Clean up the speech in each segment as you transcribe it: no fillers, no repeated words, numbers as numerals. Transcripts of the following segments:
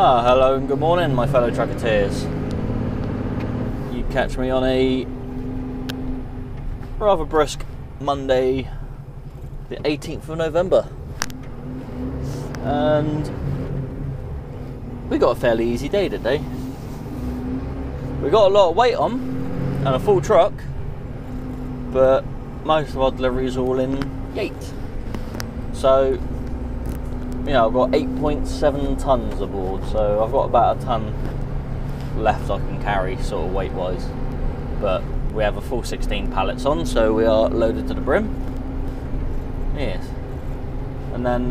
Hello and good morning, my fellow trucketeers. You catch me on a rather brisk Monday, the 18th of November, and we got a fairly easy day today. We got a lot of weight on and a full truck, but most of our deliveries are all in Yate. So, you know, I've got 8.7 tons aboard, so I've got about a ton left I can carry, sort of weight wise. But we have a full 16 pallets on, so we are loaded to the brim. Yes. And then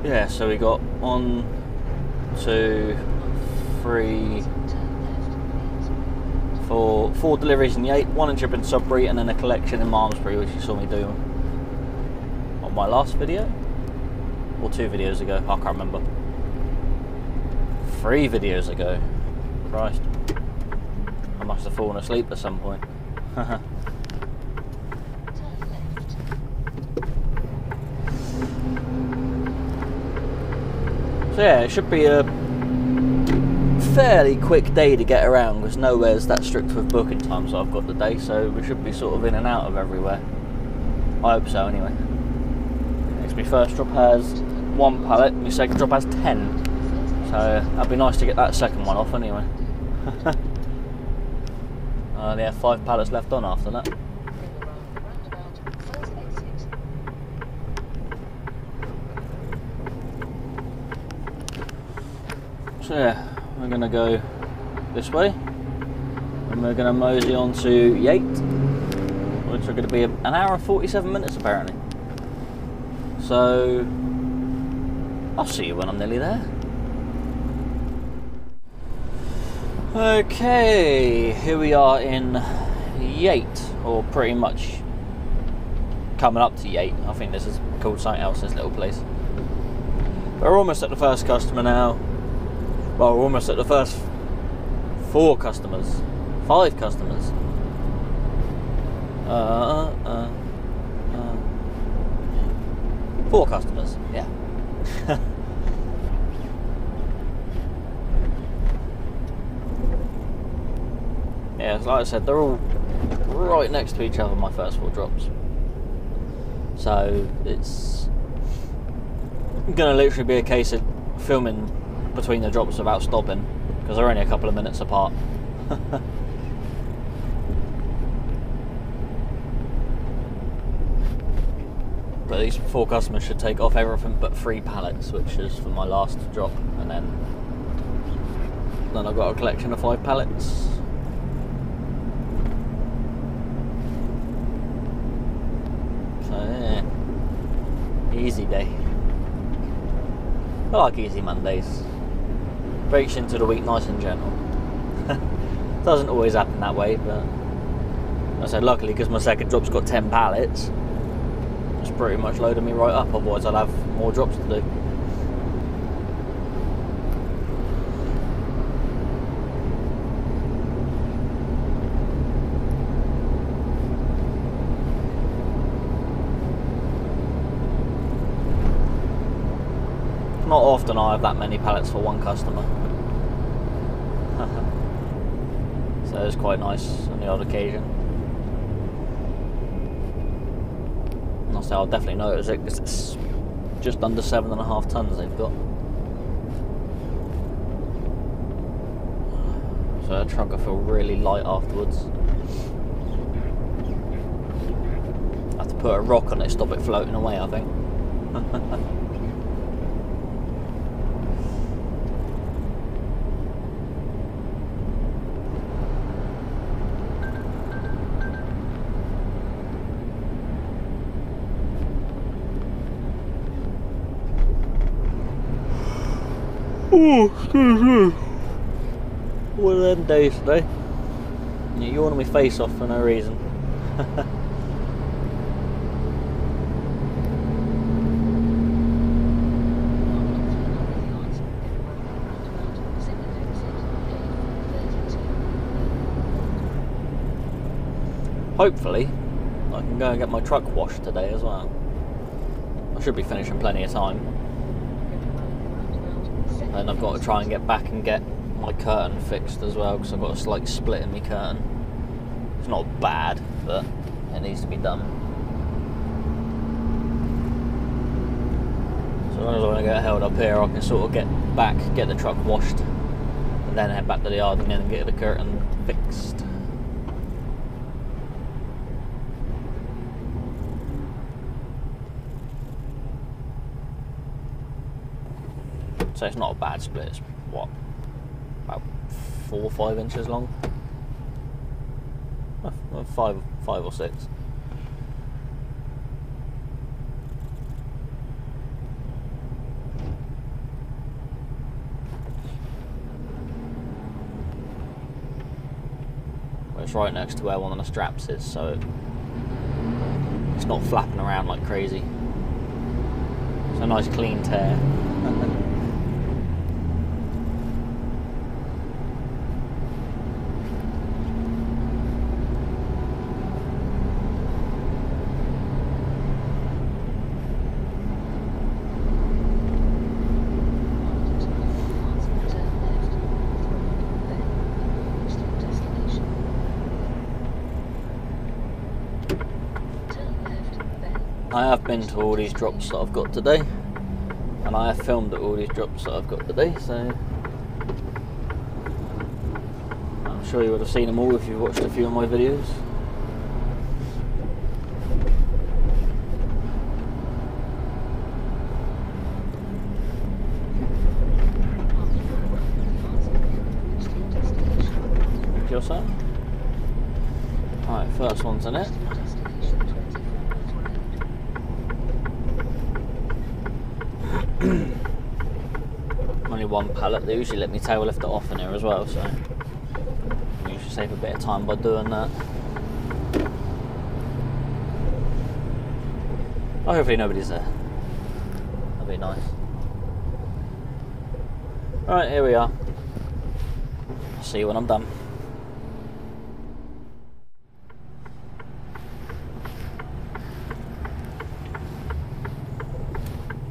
yeah, so we got 1, 2, 3, 4 deliveries in Yate, 1 in Chipping Sudbury, and then a collection in Malmesbury, which you saw me do on my last video, or 2 videos ago, I can't remember. 3 videos ago. Christ. I must have fallen asleep at some point. So yeah, it should be a fairly quick day to get around, because nowhere's that strict with booking times I've got today, so we should be sort of in and out of everywhere. I hope so anyway. Next, my first drop has 1 pallet, my second drop has 10, so that'd be nice to get that second one off anyway. They have 5 pallets left on after that. So yeah, we're going to go this way, and we're going to mosey on to Yate, which are going to be an hour and 47 minutes apparently. So I'll see you when I'm nearly there. Okay, here we are in Yate, or pretty much coming up to Yate. I think this is called something else, this little place. But we're almost at the first customer now. Well, we're almost at the first 4 customers, 5 customers. 4 customers, yeah. Yeah, like I said, they're all right next to each other, my first 4 drops. So it's gonna literally be a case of filming between the drops without stopping, because they're only a couple of minutes apart. But these 4 customers should take off everything but 3 pallets, which is for my last drop, and then I've got a collection of 5 pallets. So yeah, easy day. I like easy Mondays. Breaks into the week nice and gentle. Doesn't always happen that way, but I said luckily, because my second drop's got 10 pallets, it's pretty much loaded me right up, otherwise I'd have more drops to do. Not often I have that many pallets for 1 customer. So it's quite nice on the odd occasion. And I'll definitely notice it, because it's just under 7.5 tons they've got. So the truck will feel really light afterwards. I have to put a rock on it to stop it floating away, I think. Oh, excuse me. One of them days today. You're yawning my face off for no reason. Hopefully, I can go and get my truck washed today as well. I should be finishing plenty of time. And I've got to try and get back and get my curtain fixed as well, because I've got a slight split in my curtain. It's not bad, but it needs to be done. So as long as I want to get held up here, I can sort of get back, get the truck washed, and then head back to the yard and then get the curtain fixed. So it's not a bad split. It's what, about 4 or 5 inches long? Well, five or 6. It's right next to where one of the straps is, so it's not flapping around like crazy. It's a nice clean tear. I have been to all these drops that I've got today, and I have filmed at all these drops that I've got today, so I'm sure you would have seen them all if you've watched a few of my videos. Your son? Alright, first one's in it. Only one pallet. They usually let me tail lift it off in here as well, so I usually save a bit of time by doing that. Oh, hopefully nobody's there. That'd be nice. Alright, here we are. I'll see you when I'm done.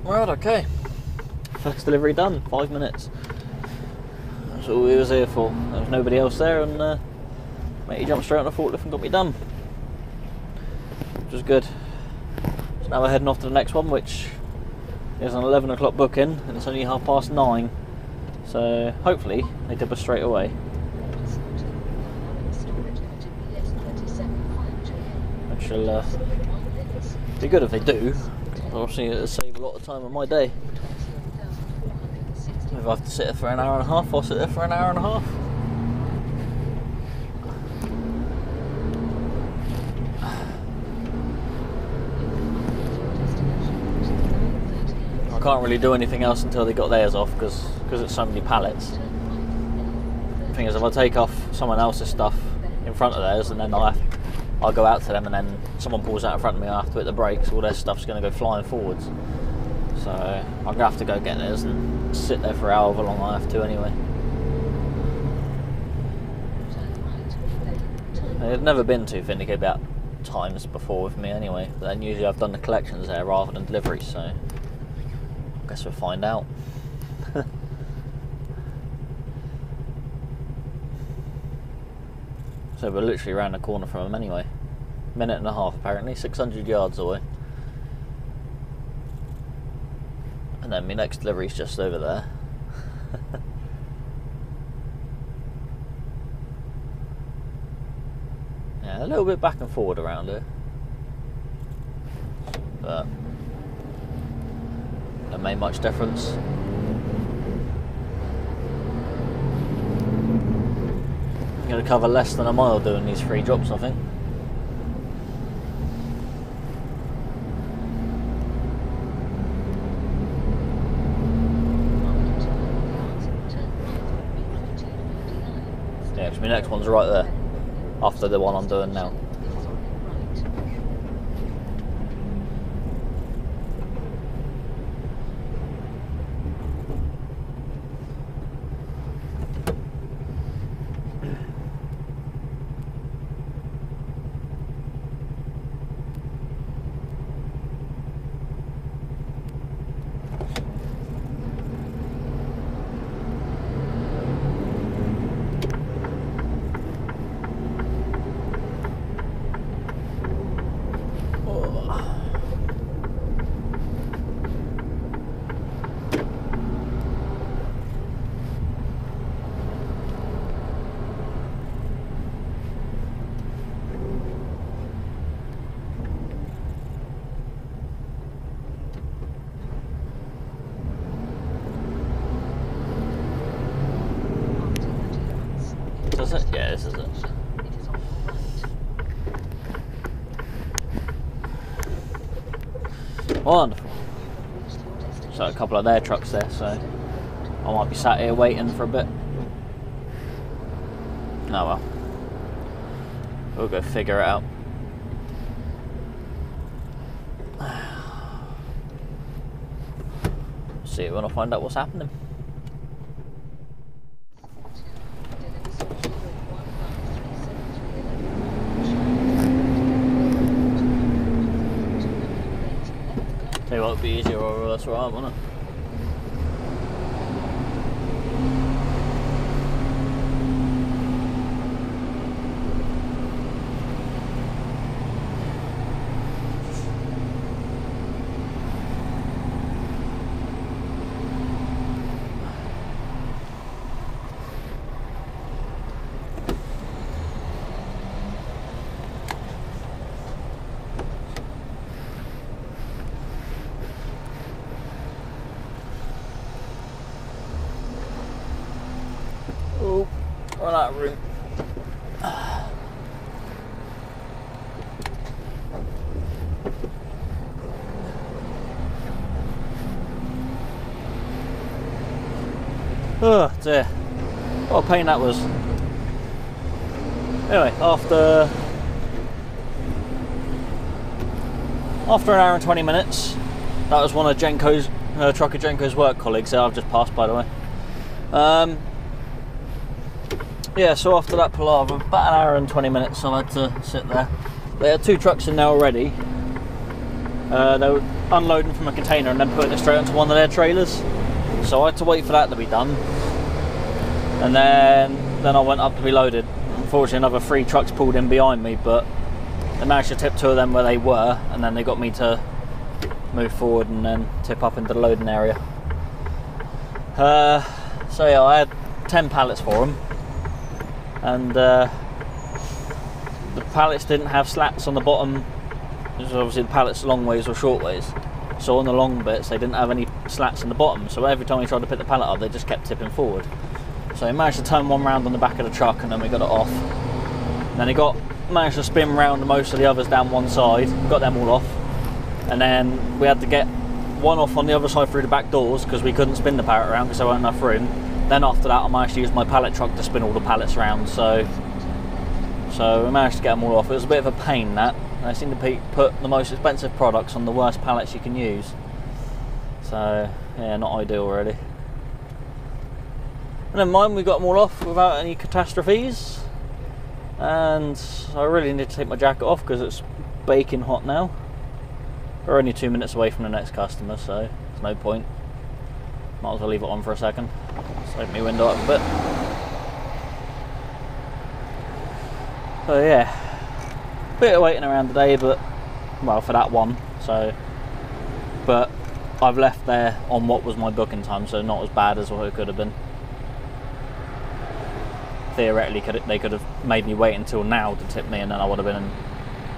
Right, okay. First delivery done, 5 minutes. That's all we was here for. There was nobody else there, and mate, he jumped straight on the forklift and got me done, which was good. So now we're heading off to the next one, which is an 11 o'clock booking, and it's only 9:30. So hopefully they tip us straight away. Which will be good if they do. Obviously it'll save a lot of time on my day. If I have to sit there for an hour and a half, I'll sit there for an hour and a half. I can't really do anything else until they got theirs off, because it's so many pallets. The thing is, if I take off someone else's stuff in front of theirs, and then I'll go out to them, and then someone pulls out in front of me, I have to hit the brakes, all their stuff's going to go flying forwards. So I'm going to have to go get theirs and sit there for however long I have to anyway. I've never been too finicky about times before with me anyway, but then usually I've done the collections there rather than deliveries, so I guess we'll find out. So we're literally around the corner from them anyway. Minute and a half apparently, 600 yards away. And then my next delivery's just over there. Yeah, a little bit back and forward around here, but it made much difference. I'm going to cover less than a mile doing these 3 drops, I think. Yeah, because my next one's right there, after the one I'm doing now. this, is it? Wonderful. So a couple of their trucks there, so I might be sat here waiting for a bit. Oh well. We'll go figure it out. See it when I find out what's happening. Tell you what, it'd be easier or that's right, wouldn't it? Oh, run out of room. Oh dear, what a pain that was. Anyway, after an hour and 20 minutes, that was one of Jenko's, Trucker Jenko's work colleagues that I've just passed, by the way. Yeah, so after that palaver, about an hour and 20 minutes, I had to sit there. They had 2 trucks in there already. They were unloading from a container and then putting it straight onto one of their trailers. So I had to wait for that to be done. And then I went up to be loaded. Unfortunately, another 3 trucks pulled in behind me, but they managed to tip 2 of them where they were, and then they got me to move forward and then tip up into the loading area. So yeah, I had 10 pallets for them. And the pallets didn't have slats on the bottom. Because obviously the pallets are long ways or short ways. So on the long bits they didn't have any slats in the bottom. So every time we tried to pick the pallet up, they just kept tipping forward. So he managed to turn one round on the back of the truck, and then we got it off. And then he managed to spin round most of the others down one side, got them all off. And then we had to get one off on the other side through the back doors because we couldn't spin the pallet around because there wasn't enough room. Then after that I managed to use my pallet truck to spin all the pallets around, so we managed to get them all off. It was a bit of a pain that. They seem to put the most expensive products on the worst pallets you can use. So yeah, not ideal really. And then mine, we got them all off without any catastrophes. And I really need to take my jacket off because it's baking hot now. We're only 2 minutes away from the next customer, so there's no point. Might as well leave it on for a second. Let's open my window up a bit. So yeah, bit of waiting around today, but well, for that one. So, but I've left there on what was my booking time, so not as bad as what it could have been. Theoretically, they could have made me wait until now to tip me, and then I would have been in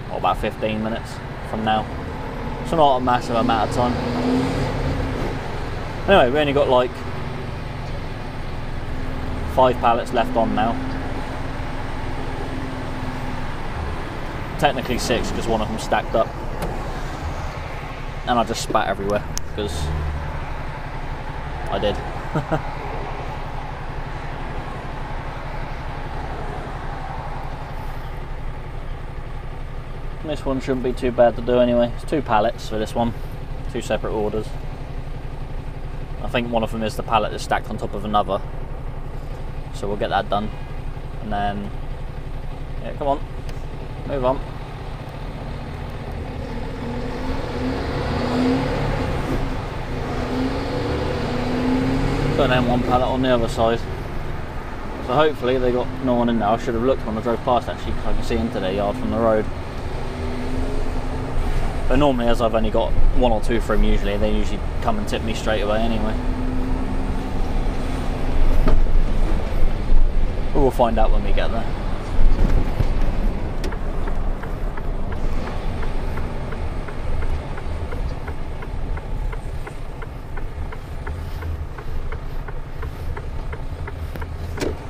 what, about 15 minutes from now. So not a massive amount of time. Anyway, we only got like 5 pallets left on now. Technically 6 because one of them stacked up. And I just spat everywhere because I did. This one shouldn't be too bad to do anyway. It's 2 pallets for this one, 2 separate orders. I think one of them is the pallet that's stacked on top of another. So we'll get that done. And then, yeah, come on, move on. And then 1 pallet on the other side. So hopefully they got no one in there. I should have looked when I drove past actually, because I can see into their yard from the road. But normally, as I've only got 1 or 2 for them usually, they usually come and tip me straight away anyway. But we'll find out when we get there.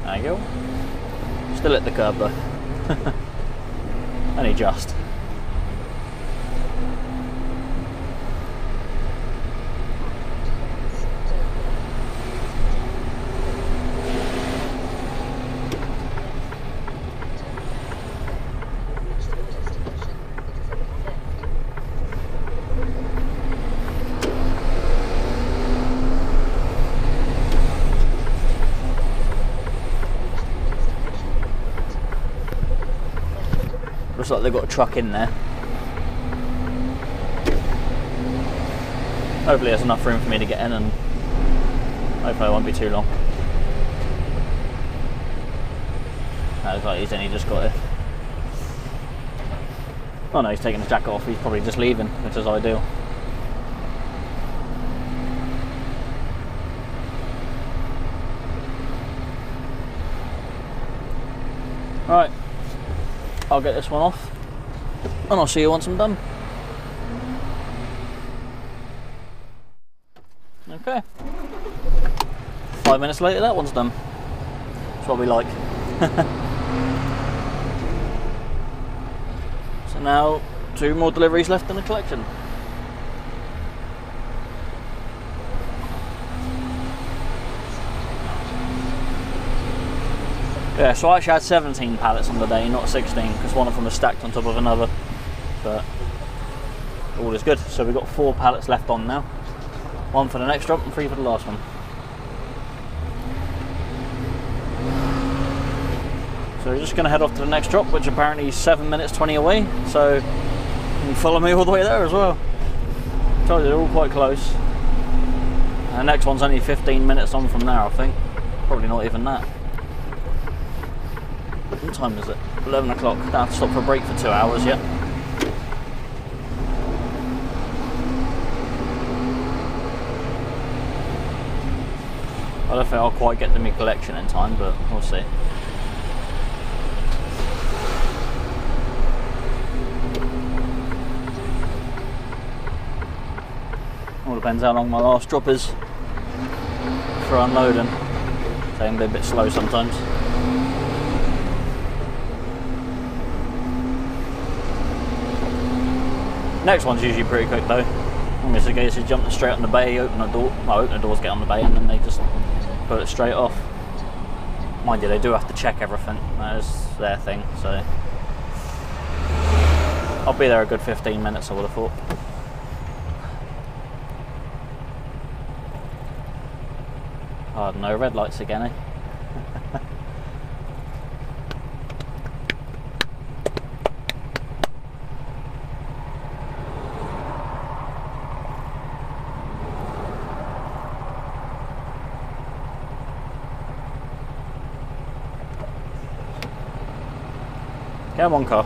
There you go. Still at the curb though. Only just. Looks like they've got a truck in there. Hopefully there's enough room for me to get in, and hopefully it won't be too long. Looks like he's only just got it. Oh no, he's taking his jacket off. He's probably just leaving, which is ideal. Right, I'll get this one off and I'll see you once I'm done. Okay. 5 minutes later, that one's done. That's what we like. So now, 2 more deliveries left in the collection. Yeah, so I actually had 17 pallets on the day, not 16, because one of them was stacked on top of another. But all is good. So we've got 4 pallets left on now. 1 for the next drop and 3 for the last one. So we're just going to head off to the next drop, which apparently is 7 minutes 20 away. So you can follow me all the way there as well. I told you, they're all quite close. And the next one's only 15 minutes on from there, I think. Probably not even that. What time is it? 11 o'clock. Don't have to stop for a break for 2 hours yet. I don't think I'll quite get to my collection in time, but we'll see. All depends how long my last drop is for unloading. So I can be a bit slow sometimes. Next one's usually pretty quick though. I'm just going to jump straight on the bay, open the door. Well, open the doors, get on the bay, and then they just put it straight off. Mind you, they do have to check everything. That's their thing, so I'll be there a good 15 minutes, I would have thought. Oh no, red lights again, eh? Come on, car.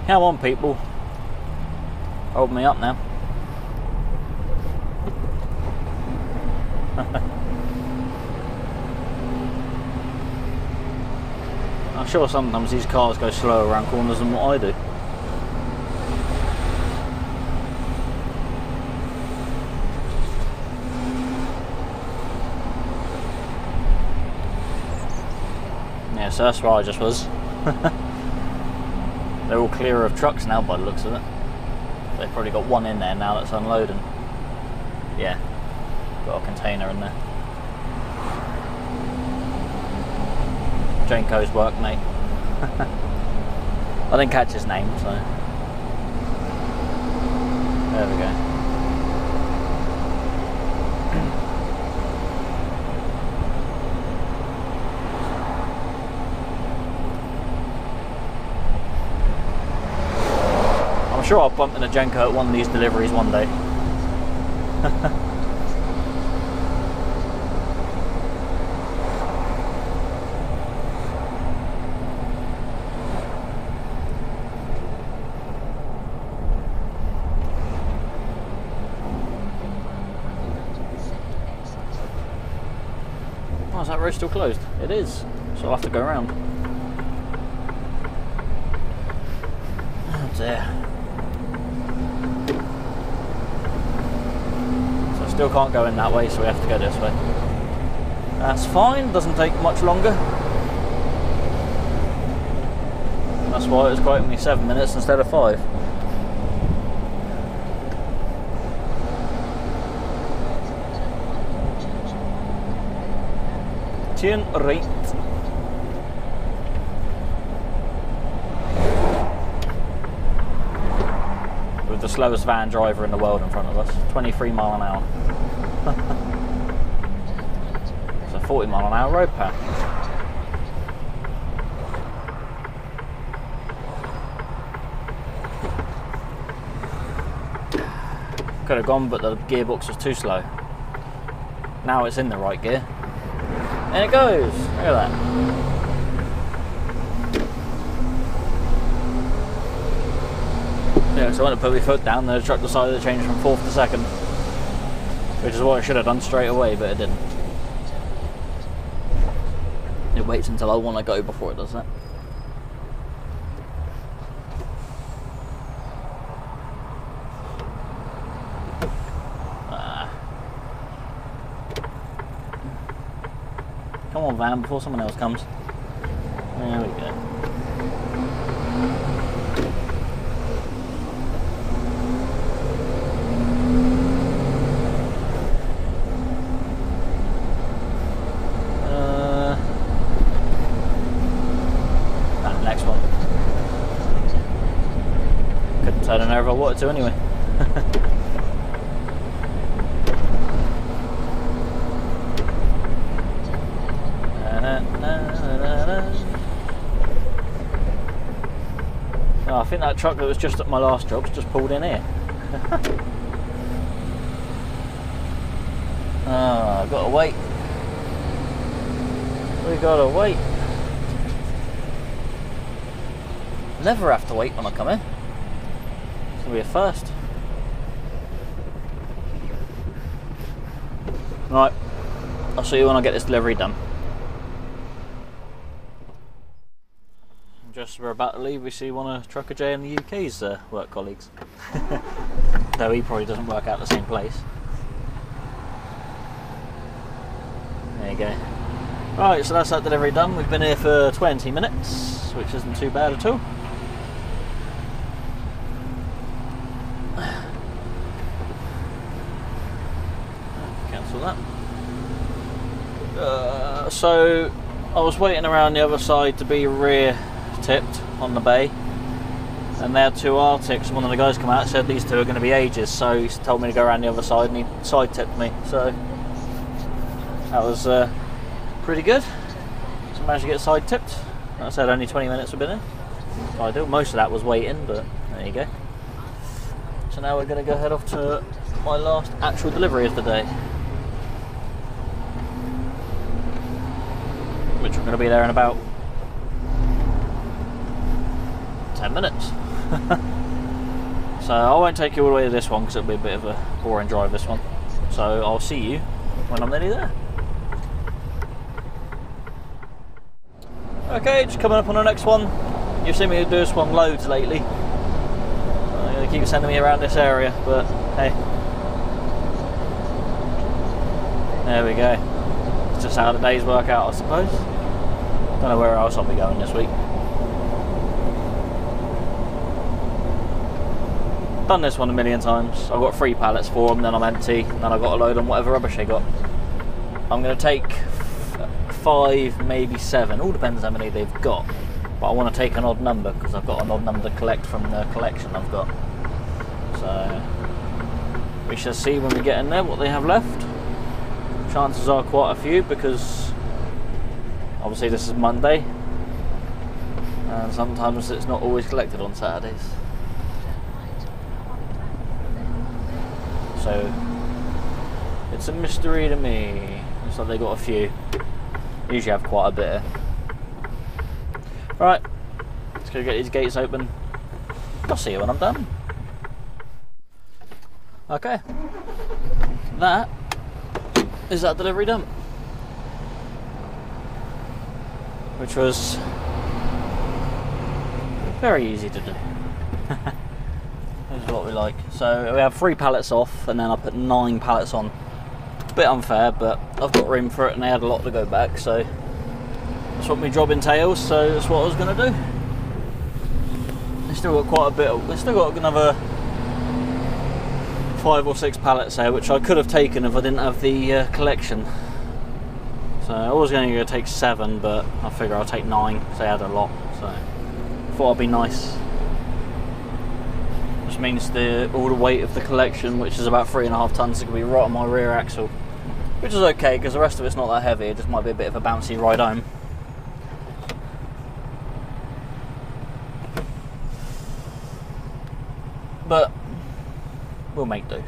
Come on, people. Hold me up now. I'm sure sometimes these cars go slower around corners than what I do. Yeah, so that's where I just was. They're all clear of trucks now by the looks of it. They've probably got one in there now that's unloading. Yeah, got a container in there. Janko's workmate. I didn't catch his name, so there we go. I'm sure I'll bump into Jenko at one of these deliveries one day. Oh, is that road still closed? It is, so I'll have to go around. Oh dear. So I still can't go in that way, so we have to go this way. That's fine, doesn't take much longer. That's why it was quoting me 7 minutes instead of 5. Turn right. With the slowest van driver in the world in front of us, 23 mile an hour. It's a 40 mile an hour road path. Could have gone, but the gearbox was too slow. Now it's in the right gear. And it goes. Look at that. Yeah, so I went to put my foot down, the truck decided to change from 4th to 2nd. Which is what I should have done straight away, but it didn't. It waits until I want to go before it does that. Come on, van, before someone else comes. There we go. Next one. Couldn't turn an over if I wanted to anyway. Oh, I think that truck that was just at my last job's just pulled in here. Oh, I've got to wait. We gotta wait. Never have to wait when I come in. It's gonna be a first. Right, I'll see you when I get this delivery done. Just we're about to leave, we see one of Trucker J in the UK's work colleagues. Though he probably doesn't work out the same place. There you go. Right, so that's that delivery done. We've been here for 20 minutes, which isn't too bad at all. Cancel that. So I was waiting around the other side to be rear tipped on the bay, and they had 2 Arctics, and one of the guys come out and said these 2 are going to be ages, so he told me to go around the other side and he side tipped me, so that was pretty good. So I managed to get side tipped. Like I said, only 20 minutes we've been in. Ideal. Most of that was waiting, but there you go. So now we're going to go head off to my last actual delivery of the day, which we're going to be there in about 10 minutes. So I won't take you all the way to this one because it'll be a bit of a boring drive, this one. So I'll see you when I'm nearly there. Okay, just coming up on the next one. You've seen me do this one loads lately. I'm going to keep sending me around this area, but hey. There we go. It's just how the days work out, I suppose. Don't know where else I'll be going this week. Done this one a million times. I've got 3 pallets for them, then I'm empty, then I've got to load on whatever rubbish they got. I'm going to take 5, maybe 7, all depends how many they've got. But I want to take an odd number because I've got an odd number to collect from the collection I've got. So we shall see when we get in there what they have left. Chances are quite a few because obviously this is Monday and sometimes it's not always collected on Saturdays. so it's a mystery to me. Looks like they got a few. They usually have quite a bit. Right, let's go get these gates open. I'll see you when I'm done. Okay, that is that delivery done, which was very easy to do. This is what we like. So we have 3 pallets off, and then I put 9 pallets on. A bit unfair, but I've got room for it, and they had a lot to go back, so that's what my job entails. So that's what I was going to do. We've still got quite a bit. We've still got another 5 or 6 pallets there, which I could have taken if I didn't have the collection. So I was going to go take 7, but I figure I'll take 9. So I had a lot. So I thought it'd be nice. Which means all the weight of the collection, which is about 3.5 tons, is going to be right on my rear axle, which is okay because the rest of it's not that heavy. It just might be a bit of a bouncy ride home. But we'll make do.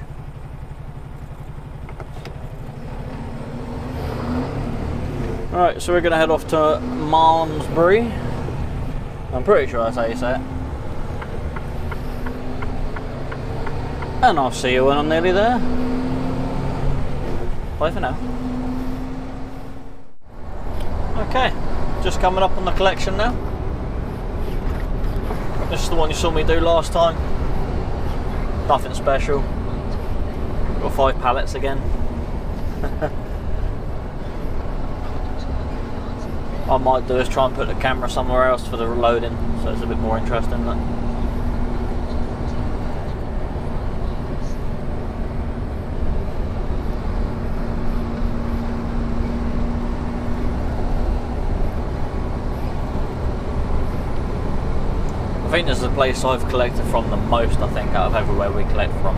Alright, so we're going to head off to Malmesbury. I'm pretty sure that's how you say it. And I'll see you when I'm nearly there. Bye for now. Okay, just coming up on the collection now. This is the one you saw me do last time. Nothing special. Got 5 pallets again. What I might do is try and put the camera somewhere else for the loading, so it's a bit more interesting. I think this is the place I've collected from the most, I think, out of everywhere we collect from.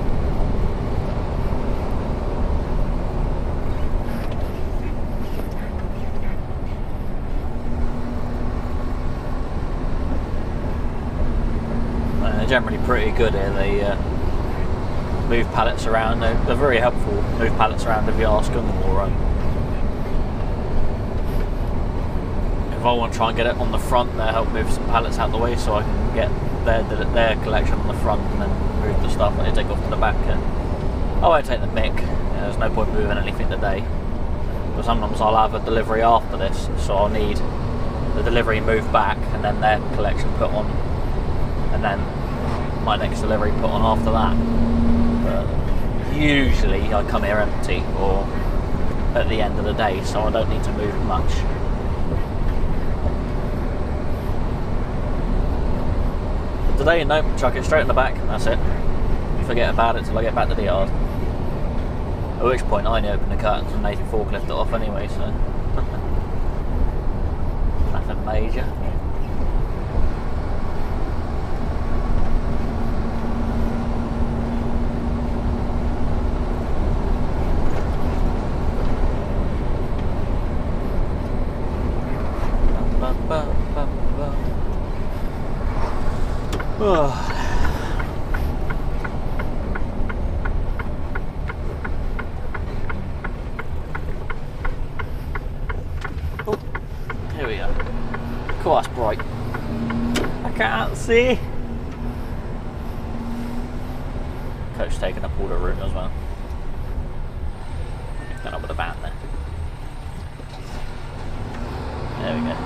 And they're generally pretty good here. They move pallets around. They're very helpful. Move pallets around if you ask them, or if I want to try and get it on the front, they'll help move some pallets out the way so I can get their collection on the front and then move the stuff that they take off to the back. And I won't take the mick. There's no point moving anything today. But sometimes I'll have a delivery after this, so I'll need the delivery moved back and then their collection put on, and then my next delivery put on after that. But usually I come here empty or at the end of the day, so I don't need to move much. Today, nope, chuck it straight in the back, that's it. Forget about it till I get back to the yard. At which point I only open the curtains and Nathan forklift it off anyway, so nothing major. Oh, here we go. Cool, that's bright. I can't see. Coach taking up all the room as well. Going up with the van there. There we go.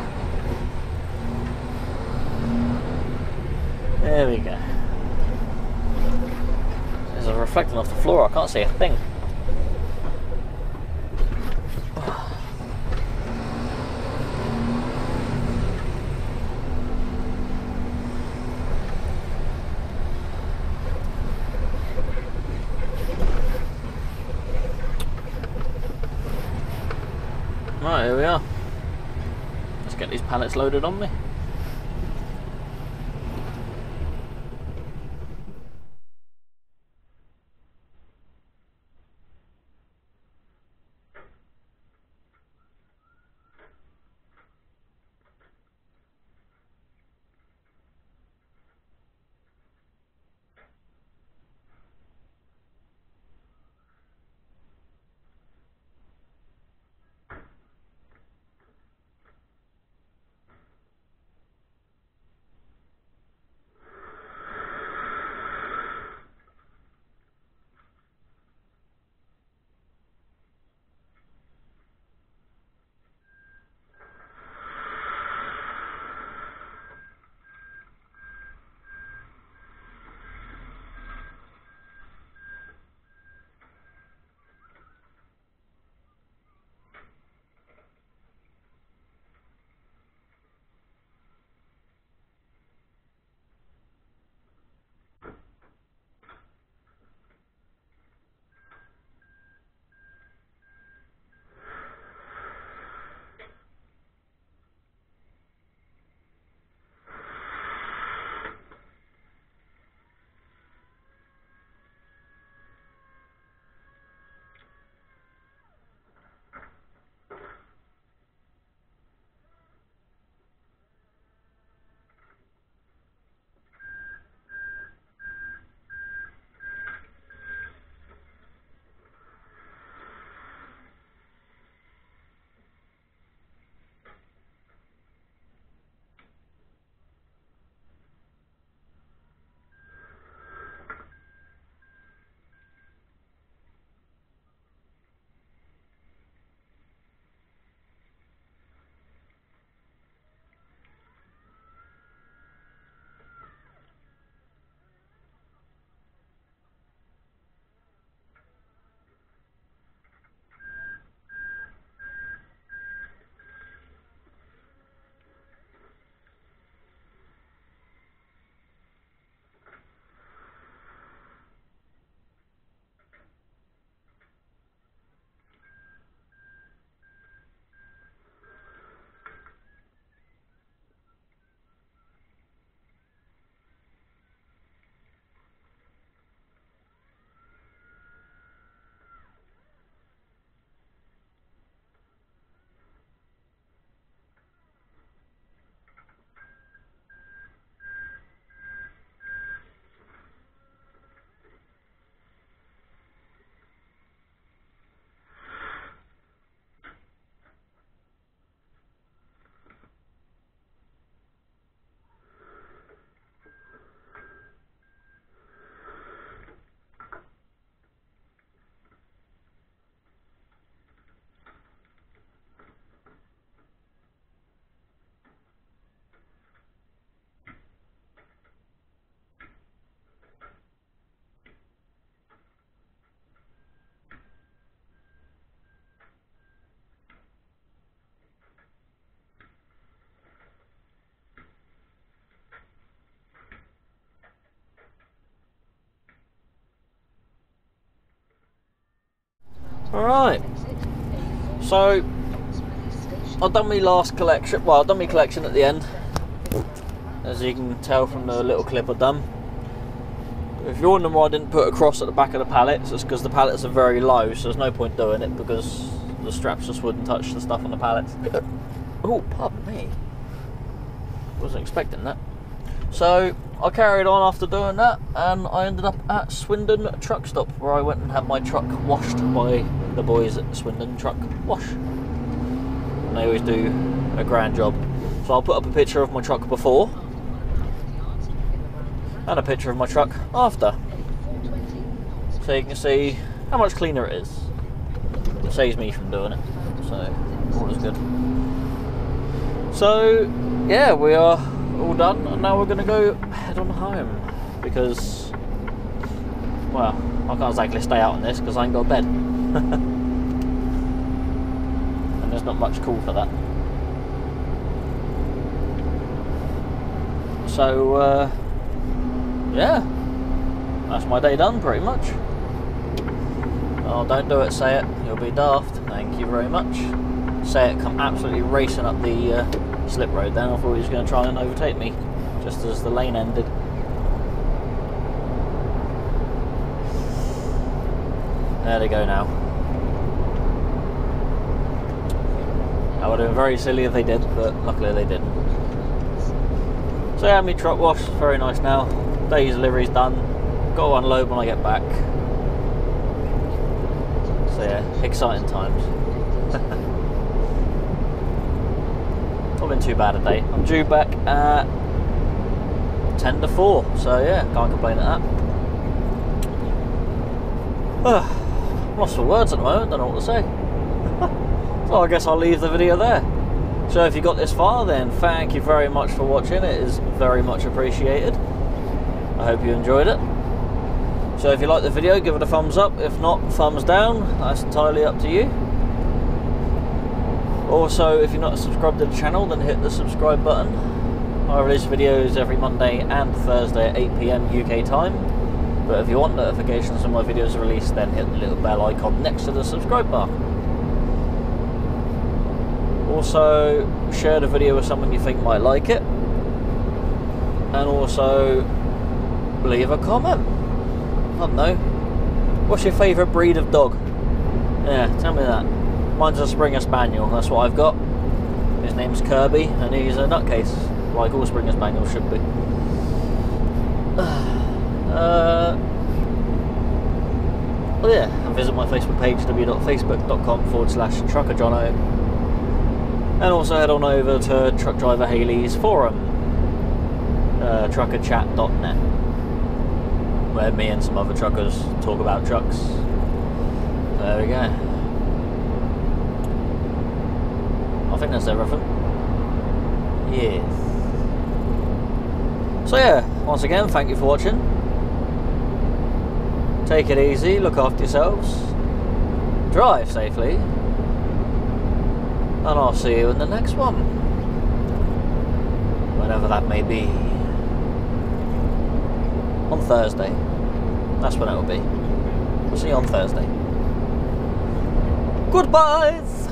There we go. There's a reflecting off the floor, I can't see a thing. Right, here we are. Let's get these pallets loaded on me. Alright, so I've done my last collection, well I've done my collection at the end, as you can tell from the little clip I've done. If you're wondering why I didn't put a cross at the back of the pallets, it's because the pallets are very low, so there's no point doing it because the straps just wouldn't touch the stuff on the pallets. Oh, pardon me, wasn't expecting that. So I carried on after doing that, and I ended up at Swindon Truck Stop, where I went and had my truck washed by the boys at Swindon Truck Wash. And they always do a grand job. So I'll put up a picture of my truck before and a picture of my truck after, so you can see how much cleaner it is. It saves me from doing it, so all is good. So yeah, we are all done, and now we're going to go head on home because, well, I can't exactly stay out on this because I ain't got a bed. And there's not much call for that. So yeah, that's my day done pretty much. Oh, don't do it, say it, you'll be daft. Thank you very much. Say it come absolutely racing up the slip road then. I thought he was going to try and overtake me just as the lane ended. There they go now. I would have been very silly if they did, but luckily they didn't. So yeah, my truck wash, very nice now. Day's delivery's done. Got to unload when I get back. So yeah, exciting times. Not been too bad a day. I'm due back at 10 to 4, so yeah, can't complain at that. Lost for words at the moment, don't know what to say. So I guess I'll leave the video there. So if you got this far, then thank you very much for watching. It is very much appreciated. I hope you enjoyed it. So if you like the video, give it a thumbs up. If not, thumbs down. That's entirely up to you. Also, if you're not subscribed to the channel, then hit the subscribe button. I release videos every Monday and Thursday at 8 PM UK time. But if you want notifications when my videos are released, then hit the little bell icon next to the subscribe bar. Also, share the video with someone you think might like it. And also, leave a comment. I don't know. What's your favourite breed of dog? Yeah, tell me that. Mine's a Springer Spaniel, that's what I've got. His name's Kirby, and he's a nutcase, like all Springer Spaniels should be. Well yeah, and visit my Facebook page, www.facebook.com/truckerjono. And also head on over to Truck Driver Haley's forum, truckerchat.net, where me and some other truckers talk about trucks. There we go. I think that's everything. Yes. So yeah, once again, thank you for watching. Take it easy, look after yourselves, drive safely, and I'll see you in the next one. Whenever that may be. On Thursday. That's when it will be. We'll see you on Thursday. Goodbyes!